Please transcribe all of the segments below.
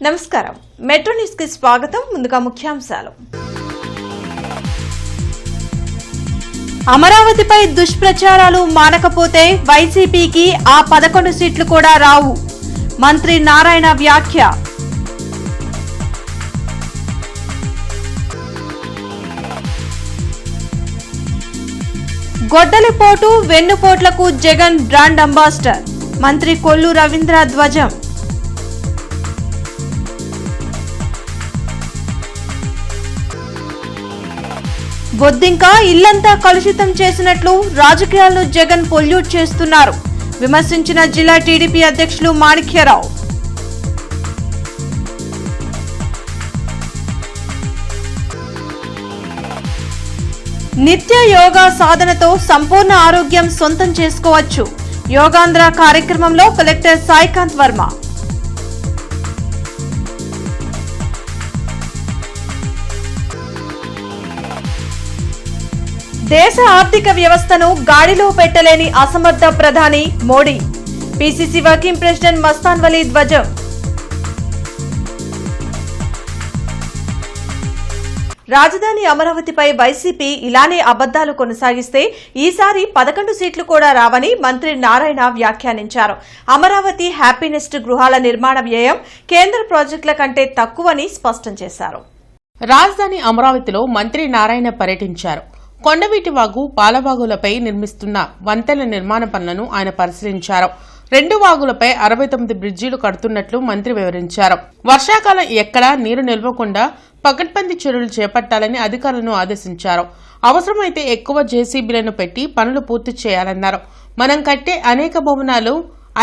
నమస్కారం. Metro news కి స్వాగతం. ముందుగా ముఖ్యాంశాలు. అమరావతిపై దుష్ప్రచారాలు మానకపోతే వైసీపీకి ఆ 11 సీట్లు కూడా రావు. మంత్రి నారాయణ వ్యాఖ్య. గొడ్డలిపోటు వెన్నుపోట్లకు జగన్ బ్రాండ్ అంబాసిడర్. మంత్రి కొల్లు రవీంద్ర ధ్వజం. బొద్దింక ఇల్లంతా కలుషితం చేసినట్లు రాజకీయాలను జగన్ పొల్యూట్ చేస్తున్నారు. విమర్శించిన జిల్లా టీడీపీ అధ్యక్షులు మాణిక్యరావు. నిత్య యోగా సాధనతో సంపూర్ణ ఆరోగ్యం సొంతం చేసుకోవచ్చు. యోగాంధ్ర కార్యక్రమంలో కలెక్టర్ సాయికాంత్ వర్మ. దేశ ఆర్థిక వ్యవస్థను గాడిలో పెట్టలేని అసమర్థ ప్రధాని Modi. PCC working president Mastan Vali ధ్వజం. రాజధాని అమరావతిపై వైసీపీ ఇలానే అబద్దాలు కొనసాగిస్తే ఈసారి 11 సీట్లు కూడా రావని మంత్రి నారాయణ వ్యాఖ్యానించారు. అమరావతి హ్యాపీనెస్ట్ గృహాల నిర్మాణ వ్యయం కేంద్ర ప్రాజెక్టుల కంటే తక్కువని స్పష్టం చేశారు. రాజధాని అమరావతిలో మంత్రి నారాయణ పర్యటించారు. కొండవీటి వాగు, పాలవాగులపై నిర్మిస్తున్న వంతెన నిర్మాణ పనులను ఆయన పరిశీలించారు. 2 వాగులపై 69 బ్రిడ్జీలు కడుతున్నట్లు మంత్రి వివరించారు. వర్షాకాలం ఎక్కడా నీరు నిల్వకుండా పకడ్బందీ చర్యలు చేపట్టాలని అధికారులను ఆదేశించారు. అవసరమైతే ఎక్కువ జేసీబీలను పెట్టి పనులు పూర్తి చేయాలన్నారు. మనం కట్టే అనేక భవనాలు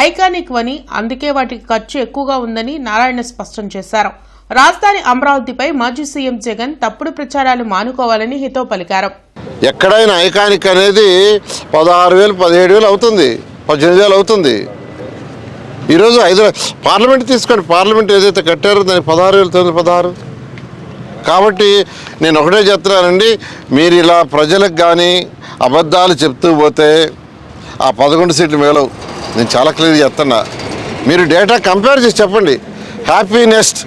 ఐకానిక్ అని, అందుకే వాటికి ఖర్చు ఎక్కువగా ఉందని నారాయణ స్పష్టం చేశారు. రాజధాని అమరావతిపై మాజీ సీఎం జగన్ తప్పుడు ప్రచారాలు మానుకోవాలని హితవు పలికారు. ఎక్కడైనా ఐకానిక్ అనేది 16,000, 17,000 అవుతుంది, 18,000 అవుతుంది. ఈరోజు పార్లమెంట్ తీసుకోండి, పార్లమెంట్ ఏదైతే కట్టారో దానికి 16,916. కాబట్టి నేను ఒకటే చెప్తున్నానండి, మీరు ఇలా ప్రజలకు కానీ అబద్ధాలు చెప్తూ పోతే ఆ 11 సీట్లు మేలవు. నేను చాలా క్లియర్ చెప్తున్నా. మీరు డేటా కంపేర్ చేసి చెప్పండి. హ్యాపీనెస్ట్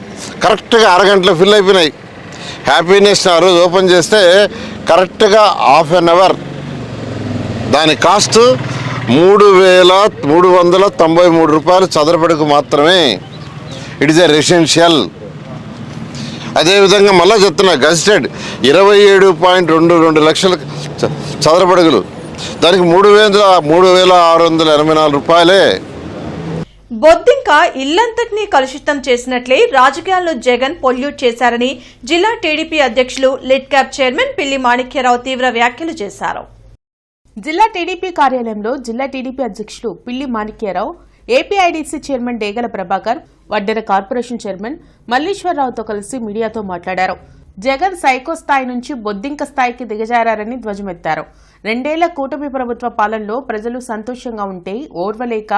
కరెక్ట్గా అరగంటలో ఫిల్ అయిపోయినాయి. హ్యాపీనెస్ ఆ రోజు ఓపెన్ చేస్తే కరెక్ట్గా హాఫ్ అన్ అవర్, దాని కాస్ట్ 3,393 రూపాయలు చదరపడికి మాత్రమే. It is a residential. అదేవిధంగా మళ్ళీ చెప్తున్నా, గజిటెడ్ 27.22 లక్షల చదరపడుగులు, దానికి 3,684 రూపాయలే. బొద్దింక ఇల్లంతటినీ కలుషితం చేసినట్లే రాజకీయాల్లో జగన్ పొల్యూట్ చేశారని జిల్లా టీడీపీ అధ్యక్షులు లిడ్ క్యాప్ చైర్మన్ పిల్లి మాణిక్యరావు తీవ్ర వ్యాఖ్యలు చేశారు. జిల్లా టీడీపీ కార్యాలయంలో జిల్లా టీడీపీ అధ్యక్షులు పిల్లి మాణిక్యరావు, ఏపీఐడీసీ చైర్మన్ డేగల ప్రభాకర్, వడ్డెర కార్పొరేషన్ చైర్మన్ మల్లీశ్వరరావుతో కలిసి మీడియాతో మాట్లాడారు. జగన్ సైకో స్థాయి నుంచి బొద్దింక స్థాయికి దిగజారని ధ్వజమెత్తారు. 2 ఏళ్ల కూటమి ప్రభుత్వ పాలనలో ప్రజలు సంతోషంగా ఉంటే ఓర్వలేక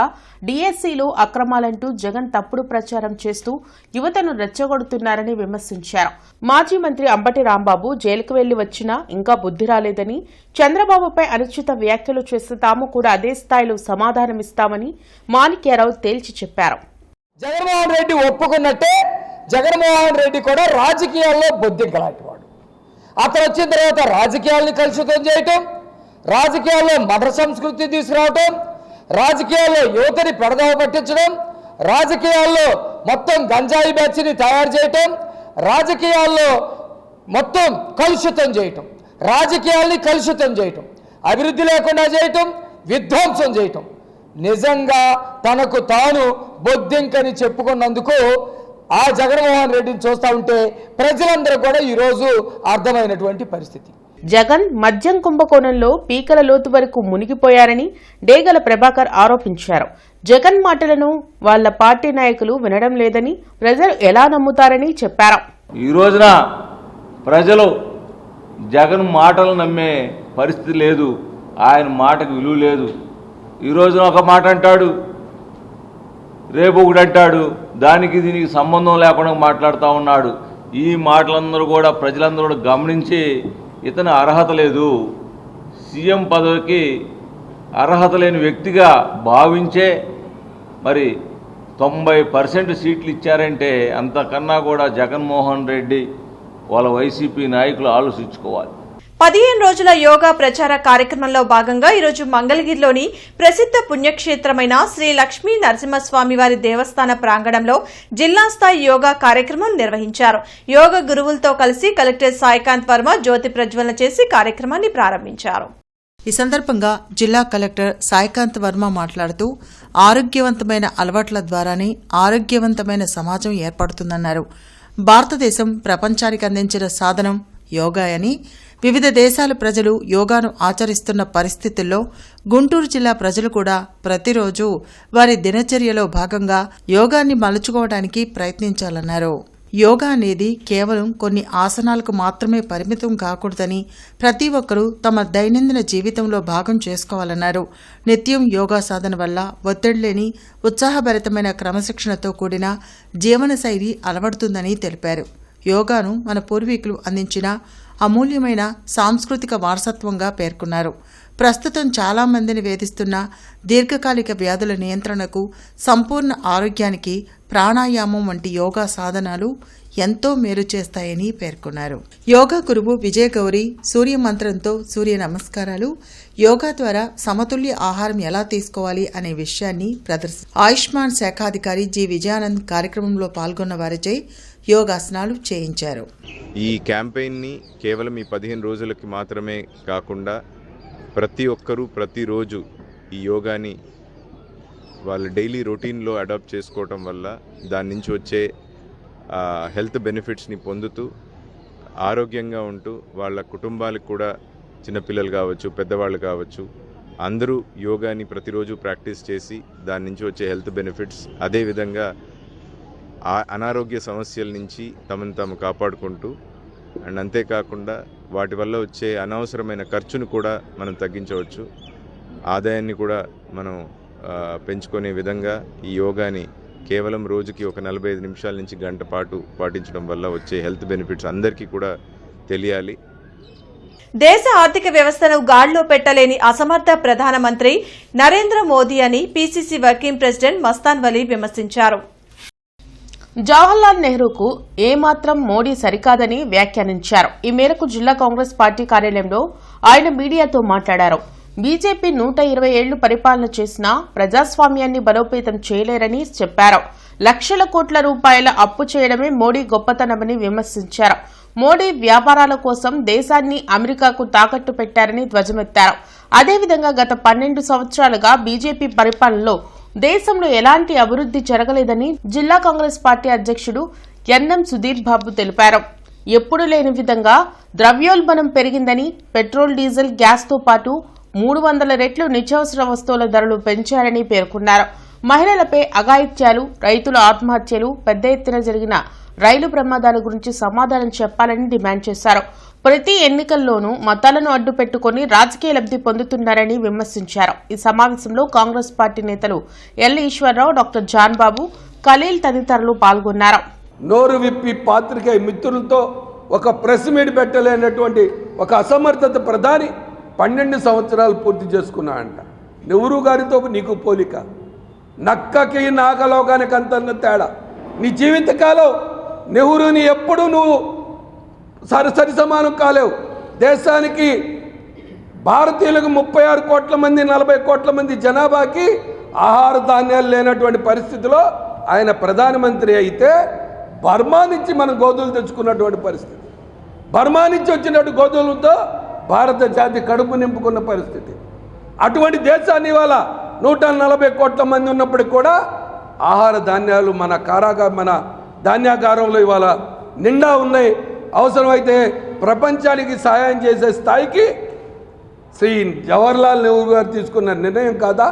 డీఎస్సీలో అక్రమాలంటూ జగన్ తప్పుడు ప్రచారం చేస్తూ యువతను రెచ్చగొడుతున్నారని విమర్శించారు. మాజీ మంత్రి అంబటి రాంబాబు జైలుకు వెళ్లి వచ్చినా ఇంకా బుద్ధి రాలేదని, చంద్రబాబుపై అనుచిత వ్యాఖ్యలు చేస్తే తాము కూడా అదే స్థాయిలో సమాధానమిస్తామని మాణిక్యరావు తేల్చి చెప్పారు. జగన్మోహన్ రెడ్డి ఒప్పుకున్నట్టే జగన్మోహన్ రెడ్డి కూడా రాజకీయాల్లో బొద్దింక లాంటివాడు. అతను వచ్చిన తర్వాత రాజకీయాల్ని కలుషితం చేయటం, రాజకీయాల్లో మత సంస్కృతి తీసుకురావటం, రాజకీయాల్లో యువతని పెడదవ పట్టించడం, రాజకీయాల్లో మొత్తం గంజాయి బ్యాచ్ని తయారు చేయటం, రాజకీయాల్లో మొత్తం కలుషితం చేయటం, రాజకీయాల్ని కలుషితం చేయటం, అభివృద్ధి లేకుండా చేయటం, విధ్వంసం చేయటం. నిజంగా తనకు తాను బొద్దింకని చెప్పుకున్నందుకు ఆ జగన్మోహన్ రెడ్డిని చూస్తూ ఉంటే ప్రజలందరూ కూడా ఈరోజు అర్థమైనటువంటి పరిస్థితి. జగన్ మద్యం కుంభకోణంలో పీకల లోతు వరకు మునిగిపోయారని డేగల ప్రభాకర్ ఆరోపించారు. జగన్ మాటలను వాళ్ల పార్టీ నాయకులు వినడం లేదని, ప్రజలు ఎలా నమ్ముతారని చెప్పారు. ఈ రోజున ప్రజలు జగన్ మాటలు నమ్మే పరిస్థితి లేదు, ఆయన మాటకు విలువ లేదు. ఈ రోజున ఒక మాట అంటాడు, రేపు ఒకటి అంటాడు, దానికి దీనికి సంబంధం లేకుండా మాట్లాడుతూ ఉన్నాడు. ఈ మాటలందరూ కూడా ప్రజలందరూ కూడా గమనించి ఇతను అర్హత లేదు, సీఎం పదవికి అర్హత లేని వ్యక్తిగా భావించే మరి 90% సీట్లు ఇచ్చారంటే అంతకన్నా కూడా జగన్మోహన్ రెడ్డి వాళ్ళ వైసీపీ నాయకులు ఆలోచించుకోవాలి. 15 రోజుల యోగా ప్రచార కార్యక్రమంలో భాగంగా ఈరోజు మంగళగిరిలోని ప్రసిద్ధ పుణ్యక్షేత్రమైన శ్రీ లక్ష్మీ నరసింహస్వామి వారి దేవస్థాన ప్రాంగణంలో జిల్లా స్థాయి యోగా కార్యక్రమం నిర్వహించారు. యోగా గురువులతో కలిసి కలెక్టర్ సాయికాంత్ వర్మ జ్యోతి ప్రజ్వలన చేసి కార్యక్రమాన్ని ప్రారంభించారు. ఈ సందర్భంగా జిల్లా కలెక్టర్ సాయికాంత్ వర్మ మాట్లాడుతూ ఆరోగ్యవంతమైన అలవాట్ల ద్వారానే ఆరోగ్యవంతమైన సమాజం ఏర్పడుతుందన్నారు. భారతదేశం ప్రపంచానికి అందించిన సాధనం యోగా అని, వివిధ దేశాల ప్రజలు యోగాను ఆచరిస్తున్న పరిస్థితుల్లో గుంటూరు జిల్లా ప్రజలు కూడా ప్రతిరోజు వారి దినచర్యలో భాగంగా యోగాన్ని మలుచుకోవడానికి ప్రయత్నించాలన్నారు. యోగా అనేది కేవలం కొన్ని ఆసనాలకు మాత్రమే పరిమితం కాకూడదని ప్రతి ఒక్కరూ తమ దైనందిన జీవితంలో భాగం చేసుకోవాలన్నారు. నిత్యం యోగా సాధన వల్ల ఒత్తిడి లేని ఉత్సాహభరితమైన క్రమశిక్షణతో కూడిన జీవనశైలి అలవడుతుందని తెలిపారు. యోగాను మన పూర్వీకులు అందించిన అమూల్యమైన సాంస్కృతిక వారసత్వంగా పేర్కొన్నారు. ప్రస్తుతం చాలా మందిని వేధిస్తున్న దీర్ఘకాలిక వ్యాధుల నియంత్రణకు, సంపూర్ణ ఆరోగ్యానికి ప్రాణాయామం వంటి యోగా సాధనాలు ఎంతో మేలు చేస్తాయని పేర్కొన్నారు. యోగా గురువు విజయగౌరి సూర్య మంత్రంతో సూర్య నమస్కారాలు, యోగా ద్వారా సమతుల్య ఆహారం ఎలా తీసుకోవాలి అనే విషయాన్ని ఆయుష్మాన్ శాఖాధికారి జి విజయానంద్ కార్యక్రమంలో పాల్గొన్న వారిచే యోగాసనాలు చేయించారు. ఈ క్యాంపెయిన్ని కేవలం ఈ 15 రోజులకి మాత్రమే కాకుండా ప్రతి ఒక్కరూ ప్రతిరోజు ఈ యోగాని వాళ్ళ డైలీ రొటీన్లో అడాప్ట్ చేసుకోవటం వల్ల దాని నుంచి వచ్చే హెల్త్ బెనిఫిట్స్ని పొందుతూ ఆరోగ్యంగా ఉంటూ వాళ్ళ కుటుంబాలకు కూడా చిన్నపిల్లలు కావచ్చు, పెద్దవాళ్ళు కావచ్చు, అందరూ యోగాని ప్రతిరోజు ప్రాక్టీస్ చేసి దాని నుంచి వచ్చే హెల్త్ బెనిఫిట్స్, అదేవిధంగా అనారోగ్య సమస్యల నుంచి తమను తాము కాపాడుకుంటూ అండ్ అంతేకాకుండా వాటి వల్ల వచ్చే అనవసరమైన ఖర్చును కూడా మనం తగ్గించవచ్చు, ఆదాయాన్ని కూడా మనం పెంచుకునే విధంగా ఈ యోగాని కేవలం రోజుకి ఒక 45 నిమిషాల నుంచి గంట పాటు పాటించడం వల్ల వచ్చే హెల్త్ బెనిఫిట్స్ అందరికీ కూడా తెలియాలి. దేశ ఆర్థిక వ్యవస్థను గాడిలో పెట్టలేని అసమర్థ ప్రధానమంత్రి నరేంద్ర మోదీ అని PCC working president Mastan Vali విమర్శించారు. జవహర్లాల్ నెహ్రూకు ఏమాత్రం మోడీ సరికాదని వ్యాఖ్యానించారు. ఈ మేరకు జిల్లా కాంగ్రెస్ పార్టీ కార్యాలయంలో ఆయన మీడియాతో మాట్లాడారు. బీజేపీ 120 ఏళ్లు పరిపాలన చేసినా ప్రజాస్వామ్యాన్ని బలోపేతం చేయలేరని చెప్పారు. లక్షల కోట్ల రూపాయల అప్పు చేయడమే మోడీ గొప్పతనమని విమర్శించారు. మోడీ వ్యాపారాల కోసం దేశాన్ని అమెరికాకు తాకట్టు పెట్టారని ధ్వజమెత్తారు. అదేవిధంగా గత 12 సంవత్సరాలుగా బీజేపీ పరిపాలనలో దేశంలో ఎలాంటి అభివృద్ధి జరగలేదని జిల్లా కాంగ్రెస్ పార్టీ అధ్యక్షుడు ఎన్ఎం సుధీర్ బాబు తెలిపారు. ఎప్పుడూ లేని విధంగా ద్రవ్యోల్బణం పెరిగిందని, పెట్రోల్, డీజిల్, గ్యాస్తో పాటు 300 రెట్లు నిత్యావసర వస్తువుల ధరలు పెంచారని పేర్కొన్నారు. మహిళలపై అఘాయిత్యాలు, రైతుల ఆత్మహత్యలు, పెద్ద ఎత్తున జరిగిన రైలు ప్రమాదాల గురించి సమాధానం చెప్పాలని డిమాండ్ చేశారు. ప్రతి ఎన్నికల్లోనూ మతాలను అడ్డు పెట్టుకుని రాజకీయ లబ్ధి పొందుతున్నారని విమర్శించారు. ఈ సమావేశంలో కాంగ్రెస్ పార్టీ నేతలు ఎల్ ఈశ్వరరావు, డాక్టర్ జాన్ బాబు, ఖలీల్ తదితరులు పాల్గొన్నారు. నోరు విప్పి పాత్రికేయ మిత్రులతో ఒక ప్రెస్ మీట్ పెట్టలేనటువంటి ఒక అసమర్థత ప్రధాని 12 సంవత్సరాలు పూర్తి చేసుకున్నాడంట. నెహ్రూ గారితో నీకు పోలిక, నక్కకి నాగలోకానికి అంత తేడా. నీ జీవితకాలం నెహ్రూని ఎప్పుడు నువ్వు సరి సమానం కాలేవు. దేశానికి భారతీయులకు 36 కోట్ల మంది 40 కోట్ల మంది జనాభాకి ఆహార ధాన్యాలు లేనటువంటి పరిస్థితిలో ఆయన ప్రధానమంత్రి అయితే బర్మా నుంచి మనం గోధుమలు తెచ్చుకున్నటువంటి పరిస్థితి, బర్మా నుంచి వచ్చినటువంటి గోధుమలతో భారత జాతి కడుపు నింపుకున్న పరిస్థితి. అటువంటి దేశాన్ని ఇవాళ 140 కోట్ల మంది ఉన్నప్పటికీ కూడా ఆహార ధాన్యాలు మన ధాన్యాగారంలో ఇవాళ నిండా ఉన్నాయి. అవసరమైతే ప్రపంచానికి సహాయం చేసే స్థాయికి శ్రీ జవహర్లాల్ నెహ్రూ గారు తీసుకున్న నిర్ణయం కాదా?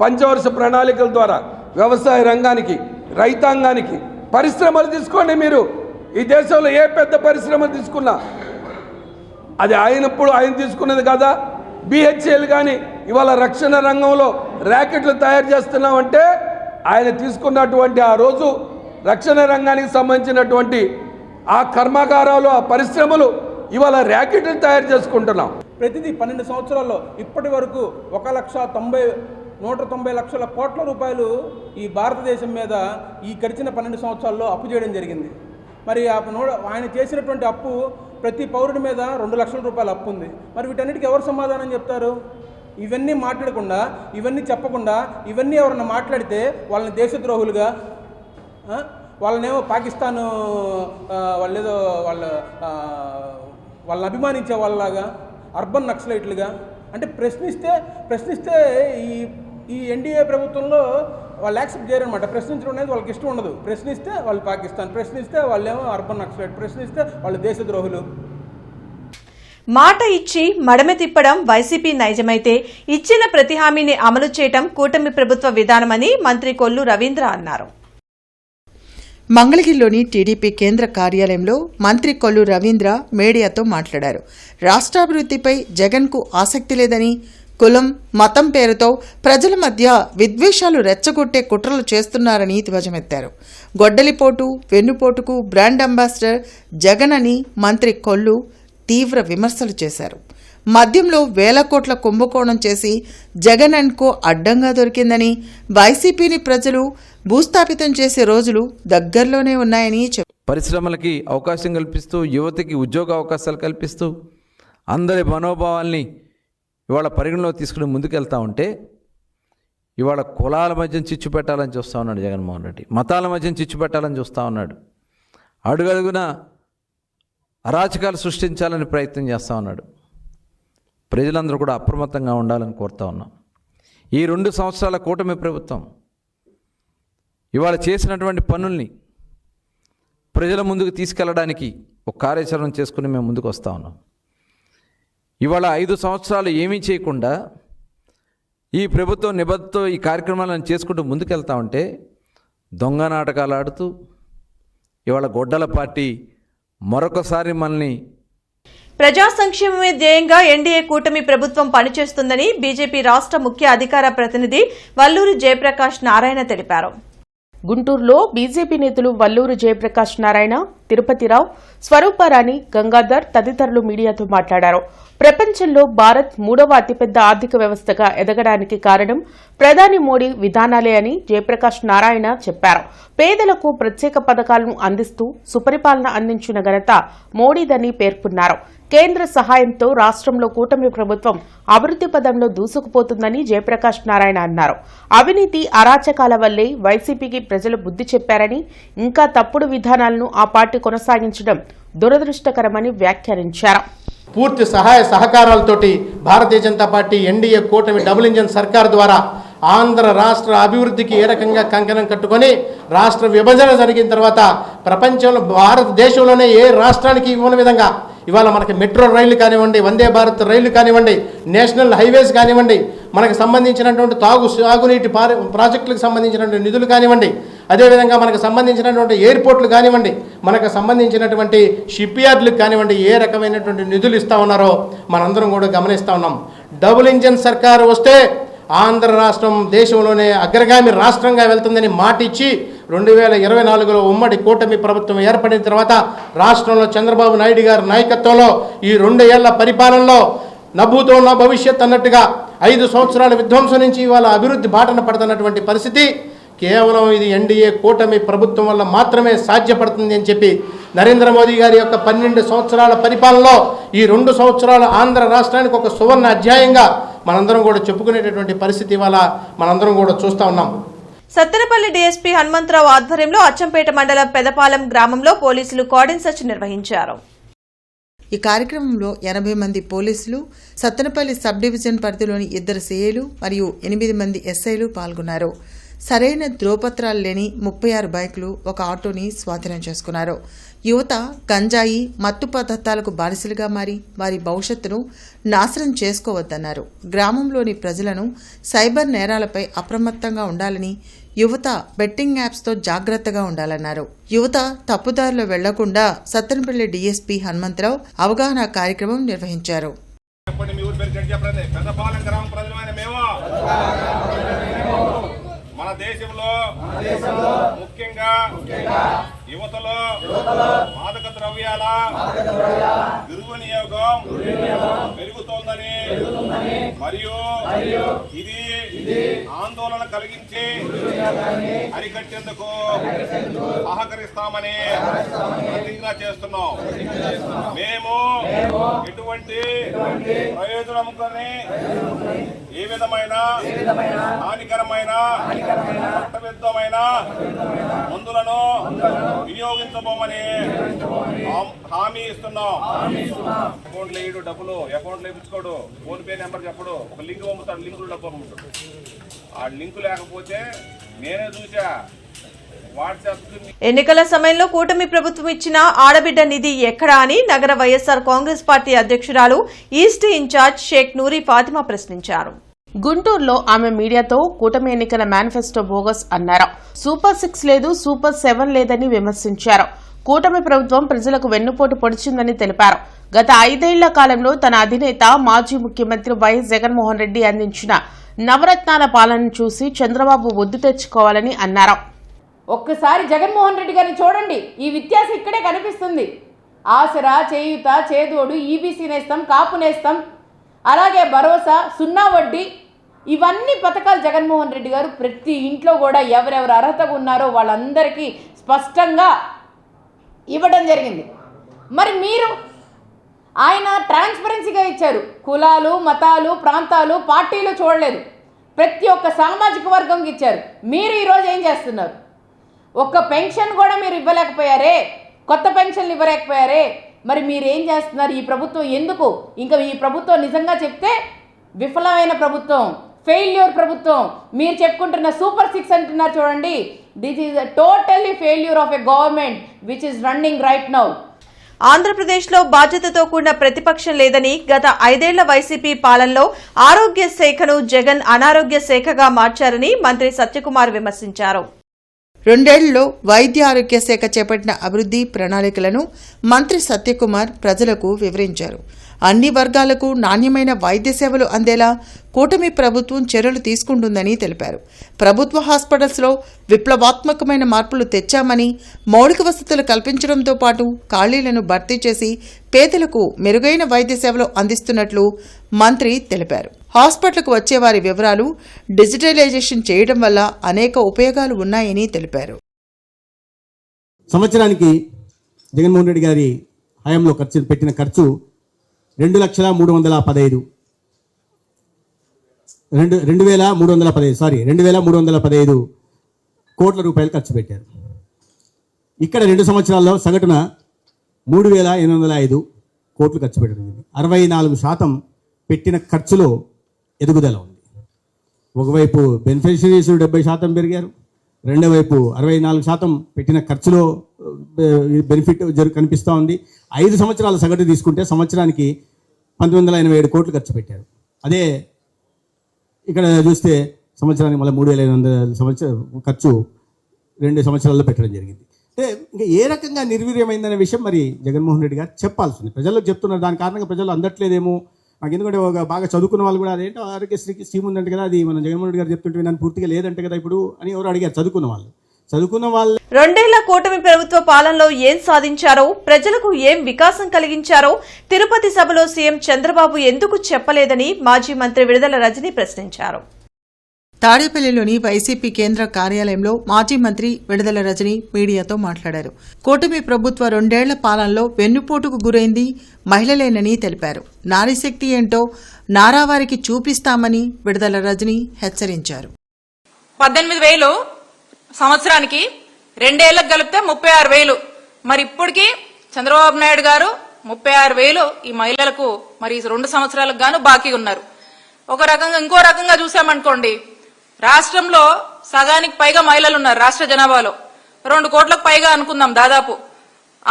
పంచవర్ష ప్రణాళికల ద్వారా వ్యవసాయ రంగానికి, రైతాంగానికి, పరిశ్రమలు తీసుకోండి. మీరు ఈ దేశంలో ఏ పెద్ద పరిశ్రమలు తీసుకున్నా అది ఆయన తీసుకున్నది కదా. బిహెచ్ఎల్ కానీ ఇవాళ రక్షణ రంగంలో ర్యాకెట్లు తయారు చేస్తున్నామంటే ఆయన తీసుకున్నటువంటి ఆ రోజు రక్షణ రంగానికి సంబంధించినటువంటి ఆ కర్మాగారాలు, ఆ పరిశ్రమలు ఇవాళ ర్యాకెట్లు తయారు చేసుకుంటున్నాం. ప్రతిదీ 12 సంవత్సరాల్లో ఇప్పటి వరకు 1,90,000 190 లక్షల కోట్ల రూపాయలు ఈ భారతదేశం మీద ఈ గడిచిన 12 సంవత్సరాల్లో అప్పు చేయడం జరిగింది. మరి ఆయన చేసినటువంటి అప్పు ప్రతి పౌరుడి మీద 2 లక్షల రూపాయల అప్పు ఉంది. మరి వీటన్నిటికీ ఎవరు సమాధానం చెప్తారు? ఇవన్నీ మాట్లాడకుండా, ఇవన్నీ చెప్పకుండా, ఇవన్నీ ఎవరన్నా మాట్లాడితే వాళ్ళని దేశద్రోహులుగా, వాళ్ళనేమో పాకిస్తాన్ వాళ్ళేదో వాళ్ళని అభిమానించే వాళ్ళలాగా, అర్బన్ నక్సలైట్లుగా, అంటే ప్రశ్నిస్తే ఈ ఎన్డీఏ ప్రభుత్వంలో వాళ్ళు యాక్సెప్ట్ చేయరనమాట. ప్రశ్నించడం అనేది వాళ్ళకి ఇష్టం ఉండదు. ప్రశ్నిస్తే వాళ్ళు పాకిస్తాన్, ప్రశ్నిస్తే వాళ్ళేమో అర్బన్ నక్సలైట్, ప్రశ్నిస్తే వాళ్ళు దేశద్రోహులు. మాట ఇచ్చి మడమ తిప్పడం వైసీపీ నైజమైతే ఇచ్చిన ప్రతి హామీని అమలు చేయడం కూటమి ప్రభుత్వ విధానమని మంత్రి కొల్లు రవీంద్ర అన్నారు. మంగళగిరిలోని టీడీపీ కేంద్ర కార్యాలయంలో మంత్రి కొల్లు రవీంద్ర మీడియాతో మాట్లాడారు. రాష్ట్రాభివృద్ధిపై జగన్కు ఆసక్తి లేదని, కులం, మతం పేరుతో ప్రజల మధ్య విద్వేషాలు రెచ్చగొట్టే కుట్రలు చేస్తున్నారని ధ్వజమెత్తారు. గొడ్డలిపోటు, వెన్నుపోటుకు బ్రాండ్ అంబాసిడర్ జగన్ అని మంత్రి కొల్లు తీవ్ర విమర్శలు చేశారు. మద్యంలో వేల కోట్ల కుంభకోణం చేసి జగన్ అండ్ కో అడ్డంగా దొరికిందని, వైసీపీని ప్రజలు భూస్థాపితం చేసే రోజులు దగ్గరలోనే ఉన్నాయని చెప్పారు. పరిశ్రమలకి అవకాశం కల్పిస్తూ, యువతకి ఉద్యోగ అవకాశాలు కల్పిస్తూ, అందరి మనోభావాల్ని ఇవాళ పరిగణలో తీసుకుని ముందుకెళ్తా ఉంటే, ఇవాళ కులాల మధ్య చిచ్చు పెట్టాలని చూస్తూ ఉన్నాడు జగన్మోహన్ రెడ్డి. మతాల మధ్య చిచ్చు పెట్టాలని చూస్తూ ఉన్నాడు. అడుగడుగున అరాచకాలు సృష్టించాలని ప్రయత్నం చేస్తూ ఉన్నాడు. ప్రజలందరూ కూడా అప్రమత్తంగా ఉండాలని కోరుతా ఉన్నాం. ఈ 2 సంవత్సరాల కూటమి ప్రభుత్వం ఇవాళ చేసినటువంటి పనుల్ని ప్రజల ముందుకు తీసుకెళ్లడానికి ఒక కార్యాచరణ చేసుకుని మేము ముందుకు వస్తూ ఉన్నాం. ఇవాళ 5 సంవత్సరాలు ఏమీ చేయకుండా ఈ ప్రభుత్వం నిబద్ధతో ఈ కార్యక్రమాలను చేసుకుంటూ ముందుకెళ్తా ఉంటే, దొంగ నాటకాలు ఆడుతూ ఇవాళ గొడ్డల పార్టీ మరొకసారి మనల్ని ప్రజా సంక్షేమమే ధ్యేయంగా ఎన్డీఏ కూటమి ప్రభుత్వం పనిచేస్తుందని బీజేపీ రాష్ట్ర ముఖ్య అధికార ప్రతినిధి వల్లూరి జయప్రకాష్ నారాయణ తెలిపారు. గుంటూరులో బీజేపీ నేతలు వల్లూరు జయప్రకాష్ నారాయణ, తిరుపతిరావు, స్వరూపారాణి, గంగాధర్ తదితరులు మీడియాతో మాట్లాడారు. ప్రపంచంలో భారత్ 3వ అతిపెద్ద ఆర్థిక వ్యవస్థగా ఎదగడానికి కారణం ప్రధాని మోడీ విధానాలే అని జయప్రకాష్ నారాయణ చెప్పారు. పేదలకు ప్రత్యేక పథకాలను అందిస్తూ సుపరిపాలన అందించిన ఘనత మోడీదని పేర్కొన్నారు. కేంద్ర సహాయంతో రాష్ట్రంలో కూటమి ప్రభుత్వం అభివృద్ది పదంలో దూసుకుపోతుందని జయప్రకాష్ నారాయణ అన్నారు. అవినీతి, అరాచకాల వల్లే వైసీపీకి ప్రజలు బుద్ధి చెప్పారని, ఇంకా తప్పుడు విధానాలను ఆ పార్టీ కొనసాగించడం దురదృష్టకరమని వ్యాఖ్యానించారు. పూర్తి సహాయ సహకారాలతోటి భారతీయ జనతా పార్టీ ఎన్డీఏ కూటమి డబుల్ ఇంజన్ సర్కార్ ద్వారా ఆంధ్ర రాష్ట్ర అభివృద్ధికి ఏ రకంగా కంకణం కట్టుకొని రాష్ట్ర విభజన జరిగిన తర్వాత ప్రపంచంలో, భారతదేశంలోనే ఏ రాష్ట్రానికి ఇవ్వని విధంగా ఇవాళ మనకి మెట్రో రైళ్లు కానివ్వండి, వందే భారత్ రైళ్లు కానివ్వండి, నేషనల్ హైవేస్ కానివ్వండి, మనకు సంబంధించినటువంటి సాగునీటి ప్రాజెక్టులకు సంబంధించినటువంటి నిధులు కానివ్వండి, అదేవిధంగా మనకు సంబంధించినటువంటి ఎయిర్పోర్ట్లు కానివ్వండి, మనకు సంబంధించినటువంటి షిప్ యార్డులకు కానివ్వండి, ఏ రకమైనటువంటి నిధులు ఇస్తూ ఉన్నారో మనందరం కూడా గమనిస్తూ ఉన్నాం. డబుల్ ఇంజన్ సర్కారు వస్తే ఆంధ్ర రాష్ట్రం దేశంలోనే అగ్రగామి రాష్ట్రంగా వెళ్తుందని మాటిచ్చి 2024లో ఉమ్మడి కూటమి ప్రభుత్వం ఏర్పడిన తర్వాత రాష్ట్రంలో చంద్రబాబు నాయుడు గారి నాయకత్వంలో ఈ 2 ఏళ్ల పరిపాలనలో నభూతో నా భవిష్యత్ అన్నట్టుగా 5 సంవత్సరాల విధ్వంసం నుంచి ఇవాళ అభివృద్ధి బాటన పడుతున్నటువంటి పరిస్థితి కేవలం ఇది ఎన్డీఏ కూటమి ప్రభుత్వం వల్ల మాత్రమే సాధ్యపడుతుంది అని చెప్పి నరేంద్ర మోదీ గారి యొక్క 12 సంవత్సరాల పరిపాలనలో ఈ 2 సంవత్సరాల ఆంధ్ర రాష్ట్రానికి ఒక సువర్ణ అధ్యాయంగా మనందరం కూడా చెప్పుకునేటటువంటి పరిస్థితి ఇవాళ మనందరం కూడా చూస్తూ ఉన్నాం. సత్తెనపల్లి డీఎస్పీ హనుమంతరావు ఆధ్వర్యంలో అచ్చంపేట మండలం పెదపాలెం గ్రామంలో పోలీసులు కార్డన్ సెర్చ్ నిర్వహించారు. ఈ కార్యక్రమంలో 80 మంది పోలీసులు, సత్తెనపల్లి సబ్ డివిజన్ పరిధిలోని 2 సిఐలు మరియు 8 మంది ఎస్ఐలు పాల్గొన్నారు. సరైన ధ్రువపత్రాలు లేని 36 బైకులు, ఒక ఆటోని స్వాధీనం చేసుకున్నారు. యువత గంజాయి, మత్తు పదార్థాలకు బానిసలుగా మారి వారి భవిష్యత్తును నాశనం చేసుకోవద్దన్నారు. గ్రామంలోని ప్రజలను సైబర్ నేరాలపై అప్రమత్తంగా ఉండాలని, యువత బెట్టింగ్ యాప్స్తో జాగ్రత్తగా ఉండాలన్నారు. యువత తప్పుదారిలో వెళ్లకుండా సత్తెనపల్లి డీఎస్పీ హనుమంతరావు అవగాహన కార్యక్రమం నిర్వహించారు. మన దేశంలో ముఖ్యంగా యువతలో మాదక ద్రవ్యాల దుర్వినియోగం పెరుగుతోందని మరియు ఇది ఆందోళన కలిగించి అరికట్టేందుకు సహకరిస్తామని ప్రతిజ్ఞ చేస్తున్నాం. మేము ఎటువంటి ప్రయోజనములని ఏ విధమైన హానికరమైన చట్టవిరుద్ధమైన మందులను వినియోగించబోమని హామీ ఇస్తున్నాం. అకౌంట్లో వేయడు డబ్బులు, అకౌంట్లో వేయించుకోడు, ఫోన్ పే నెంబర్ చెప్పడు, ఒక లింక్ పంపుతాడు, లింకులు డబ్బు పంపుతాడు. ఆ లింకు లేకపోతే నేనే చూసా వాట్సాప్. ఎన్నికల సమయంలో కూటమి ప్రభుత్వం ఇచ్చిన ఆడబిడ్డ నిధి ఎక్కడా అని నగర వైఎస్సార్ కాంగ్రెస్ పార్టీ అధ్యక్షురాలు ఈస్ట్ ఇన్ఛార్జ్ షేక్ నూరి ఫాతిమా ప్రశ్నించారు. గుంటూరులో ఆమె మీడియాతో కూటమి ఎన్నికల మేనిఫెస్టో బోగస్ అన్నారు. సూపర్ 6 లేదు, సూపర్ 7 లేదని విమర్శించారు. కూటమి ప్రభుత్వం ప్రజలకు వెన్నుపోటు పొడిచిందని తెలిపారు. గత 5 ఏళ్ల కాలంలో తన అధినేత మాజీ ముఖ్యమంత్రి వైఎస్ జగన్మోహన్ రెడ్డి అందించిన నవరత్నాల పాలనను చూసి చంద్రబాబు ఒడ్డు తెచ్చుకోవాలని అన్నారు. ఒక్కసారి జగన్మోహన్ రెడ్డి గారిని చూడండి, ఈ వ్యత్యాసం ఇక్కడే కనిపిస్తుంది. ఆసరా, చేయూత, చేదోడు, ఈబీసీ నేస్తం, కాపు నేస్తం, అలాగే భరోసా, 0 వడ్డీ, ఇవన్నీ పథకాలు జగన్మోహన్ రెడ్డి గారు ప్రతి ఇంట్లో కూడా ఎవరెవరు అర్హతగా ఉన్నారో వాళ్ళందరికీ స్పష్టంగా ఇవ్వడం జరిగింది. మరి మీరు ఆయన ట్రాన్స్పరెన్సీగా ఇచ్చారు. కులాలు, మతాలు, ప్రాంతాలు, పార్టీలు చూడలేదు, ప్రతి ఒక్క సామాజిక వర్గంకి ఇచ్చారు. మీరు ఈరోజు ఏం చేస్తున్నారు? ఒక్క పెన్షన్ కూడా మీరు ఇవ్వలేకపోయారే, కొత్త పెన్షన్లు ఇవ్వలేకపోయారే. మరి మీరేం చేస్తున్నారు? ఈ ప్రభుత్వం ఎందుకు? ఇంకా ఈ ప్రభుత్వం నిజంగా చెప్తే విఫలమైన ప్రభుత్వం, ఫెయిల్యూర్ ప్రభుత్వం. మీరు చెప్పుకుంటున్న సూపర్ 6 అంటున్నారు చూడండి, this is totally failure of a government which is running right now. ఆంధ్రప్రదేశ్లో బాధ్యతతో కూడిన ప్రతిపక్షం లేదని గత 5 ఏళ్ల వైసీపీ పాలనలో ఆరోగ్య శాఖను జగన్ అనారోగ్య శాఖగా మార్చారని మంత్రి సత్యకుమార్ విమర్శించారు. 2 ఏళ్లలో వైద్య ఆరోగ్య శాఖ చేపట్టిన అభివృద్ధి ప్రణాళికలను మంత్రి సత్యకుమార్ ప్రజలకు వివరించారు. అన్ని వర్గాలకు నాణ్యమైన వైద్య సేవలు అందేలా కూటమి ప్రభుత్వం చర్యలు తీసుకుంటుందని తెలిపారు. ప్రభుత్వ హాస్పిటల్స్లో విప్లవాత్మకమైన మార్పులు తెచ్చామని, మౌలిక వసతులు కల్పించడంతో పాటు ఖాళీలను భర్తీ చేసి పేదలకు మెరుగైన వైద్య సేవలు అందిస్తున్నట్లు మంత్రి తెలిపారు. హాస్పిటల్కు వచ్చే వారి వివరాలు డిజిటలైజేషన్ చేయడం వల్ల అనేక ఉపయోగాలు ఉన్నాయని తెలిపారు. సంవత్సరానికి జగన్మోహన్ రెడ్డి గారి హయాంలో పెట్టిన ఖర్చు 2,315 కోట్ల రూపాయలు ఖర్చు పెట్టారు. ఇక్కడ 2 సంవత్సరాల్లో సగటున 3,805 కోట్లు ఖర్చు పెట్టడం. 64% పెట్టిన ఖర్చులో ఎదుగుదల ఉంది. ఒకవైపు బెనిఫిషరీస్ 70% పెరిగారు, రెండో వైపు 64% పెట్టిన ఖర్చులో బెనిఫిట్ కనిపిస్తూ ఉంది. 5 సంవత్సరాల సగటు తీసుకుంటే సంవత్సరానికి 1987 కోట్లు ఖర్చు పెట్టారు. అదే ఇక్కడ చూస్తే సంవత్సరానికి మళ్ళీ 3,800 ఖర్చు 2 సంవత్సరాల్లో పెట్టడం జరిగింది. అంటే ఇంకా ఏ రకంగా నిర్వీర్యమైందనే విషయం మరి జగన్మోహన్ రెడ్డి గారు చెప్పాల్సింది. ప్రజలకు చెప్తున్నారు, దాని కారణంగా ప్రజలు అందట్లేదేమో. నాకు ఎందుకంటే ఒక బాగా చదువుకున్న వాళ్ళు కూడా అదేంటో ఆరోగ్యశ్రీకి స్కీమ్ ఉందంటే కదా, అది మన జగన్మోహన్ రెడ్డి గారు చెప్తుంటే నన్ను పూర్తిగా లేదంటే కదా ఇప్పుడు అని ఎవరు అడిగారు. చదువుకున్న వాళ్ళు 2 ఏళ్ల కూటమి ప్రభుత్వ పాలనలో ఏం సాధించారో, ప్రజలకు ఏం వికాసం కలిగించారో తిరుపతి సభలో సీఎం చంద్రబాబు ఎందుకు చెప్పలేదని మాజీ మంత్రి విడుదల రజని ప్రశ్నించారు. తాడేపల్లిలోని వైసీపీ కేంద్ర కార్యాలయంలో మాజీ మంత్రి విడుదల రజని మీడియాతో మాట్లాడారు. కూటమి ప్రభుత్వ 2 ఏళ్ల పాలనలో వెన్నుపోటుకు గురైంది మహిళలేనని తెలిపారు. నారీశక్తి ఏంటో నారావారికి చూపిస్తామని విడుదల రజని హెచ్చరించారు. 18,000 సంవత్సరానికి 2 ఏళ్లకు కలిపితే 36,000. మరి ఇప్పటికీ చంద్రబాబు నాయుడు గారు 36,000 ఈ మహిళలకు మరి 2 సంవత్సరాలకు గాను బాకీ ఉన్నారు. ఒక రకంగా ఇంకో రకంగా చూసామనుకోండి, రాష్ట్రంలో సగానికి పైగా మహిళలు ఉన్నారు. రాష్ట్ర జనాభాలో 2 కోట్లకు పైగా అనుకుందాం దాదాపు.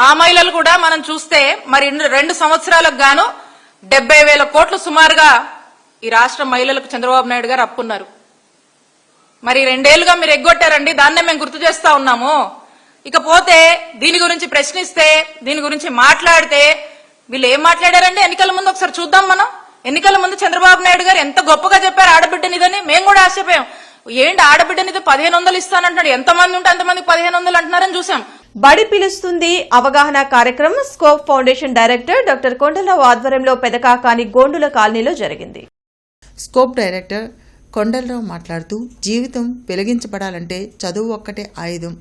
ఆ మహిళలు కూడా మనం చూస్తే మరి 2 సంవత్సరాలకు గాను 70,000 కోట్లు సుమారుగా ఈ రాష్ట్ర మహిళలకు చంద్రబాబు నాయుడు గారు అప్పున్నారు. మరి 2 ఏళ్లుగా మీరు ఎగ్గొట్టారండి, దాన్నే మేము గుర్తు చేస్తా ఉన్నాము. ఇకపోతే దీని గురించి ప్రశ్నిస్తే, దీని గురించి మాట్లాడితే వీళ్ళు ఏం మాట్లాడారండి ఎన్నికల ముందు ఒకసారి చూద్దాం మనం. ఎన్నికల ముందు చంద్రబాబు నాయుడు గారు ఎంత గొప్పగా చెప్పారు ఆడబిడ్డనిదని. మేము కూడా ఆశపోయాం, ఏంటి ఆడబిడ్డనిది 1,500 ఇస్తానంటాడు, ఎంతమంది ఉంటే అంతమందికి 1,500 అంటున్నారని చూసాం. బడి పిలుస్తుంది అవగాహన కార్యక్రమం scope foundation director doctor Kondalarao ఆధ్వర్యంలో పెదకాకాని గోండుల కాలనీలో జరిగింది. స్కోప్ డైరెక్టర్ కొండలరావు మాట్లాడుతూ జీవితం వెలిగించబడాలంటే చదువు ఒక్కటే ఆయుధం.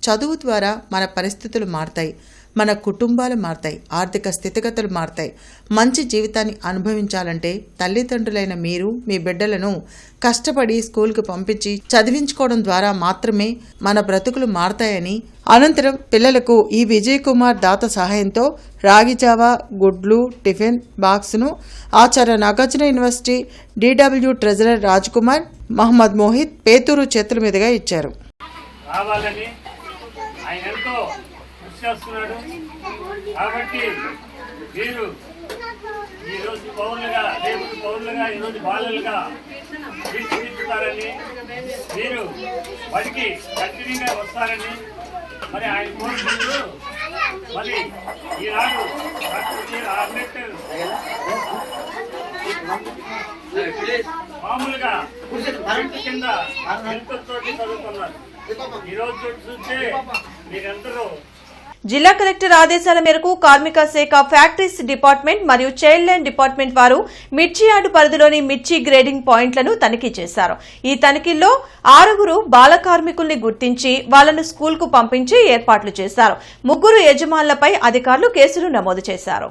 చదువు ద్వారా మన పరిస్థితులు మారతాయి, మన కుటుంబాలు మారతాయి, ఆర్థిక స్థితిగతులు మారతాయి. మంచి జీవితాన్ని అనుభవించాలంటే తల్లిదండ్రులైన మీరు మీ బిడ్డలను కష్టపడి స్కూల్కి పంపించి చదివించుకోవడం ద్వారా మాత్రమే మన బ్రతుకులు మారతాయని, అనంతరం పిల్లలకు ఈ విజయ్ కుమార్ దాత సహాయంతో రాగి జావా, గుడ్లు, టిఫిన్ బాక్స్ను Acharya Nagarjuna university DW treasurer Raj Kumar, Mohammed Mohit Pethuru చేతుల మీదుగా ఇచ్చారు. ఆయన ఎంతో కృషి చేస్తున్నాడు కాబట్టి మీరు ఈరోజు పౌరులుగా, రేపు పౌరులుగా, ఈరోజు బాలలుగా తీర్చిదిద్దుతారని, మీరు బడికి కంటిన్యూగా వస్తారని మరి ఆయన కోరుకుంటూ మరి ఈనాడు అంబేద్కర్ మామూలుగా కింద ఎంతో చదువుతున్నారు. ఈరోజు చూస్తే మీరందరూ జిల్లా కలెక్టర్ ఆదేశాల మేరకు కార్మిక శాఖ ఫ్యాక్టరీస్ డిపార్ట్మెంట్ మరియు చైల్డ్ లైన్ డిపార్ట్మెంట్ వారు మిర్చి యార్డు పరిధిలోని మిర్చి గ్రేడింగ్ పాయింట్లను తనిఖీ చేశారు. ఈ తనిఖీల్లో 6 బాల కార్మికుల్ని గుర్తించి వాళ్లను స్కూల్కు పంపించి ఏర్పాట్లు చేశారు. 3 యజమానులపై అధికారులు కేసులు నమోదు చేశారు.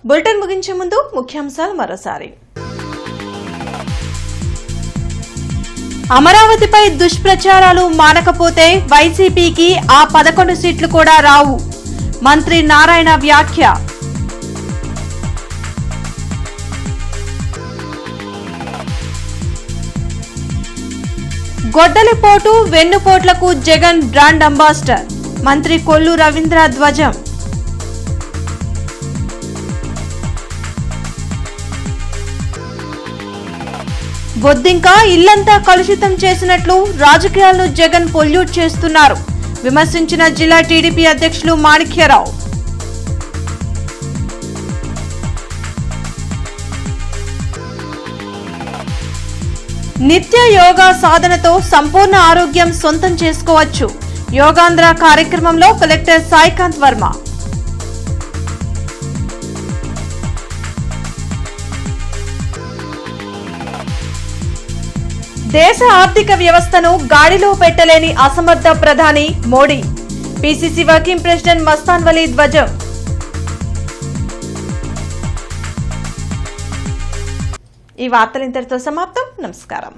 బులెటిన్ ముగించే ముందు ముఖ్యాంశాలు మరోసారి. అమరావతిపై దుష్ప్రచారాలు మానకపోతే వైసీపీకి ఆ 11 సీట్లు కూడా రావు. మంత్రి నారాయణ వ్యాఖ్య. గొడ్డలిపోటు, వెన్నుపోట్లకు జగన్ బ్రాండ్ అంబాసిడర్. మంత్రి కొల్లు రవీంద్ర ధ్వజం. బొద్దింక ఇల్లంతా కలుషితం చేసినట్లు రాజకీయాలను జగన్ పొల్యూట్ చేస్తున్నారు. విమర్శించిన జిల్లా టీడీపీ అధ్యక్షులు మాణిక్యరావు. నిత్య యోగా సాధనతో సంపూర్ణ ఆరోగ్యం సొంతం చేసుకోవచ్చు. యోగాంధ్ర కార్యక్రమంలో కలెక్టర్ సాయికాంత్ వర్మ. దేశ ఆర్థిక వ్యవస్థను గాడిలో పెట్టలేని అసమర్థ ప్రధాని Modi. PCC working president Mastan Vali ధ్వజం. ఈ వార్తలు ఇంతటితో సమాప్తం. నమస్కారం.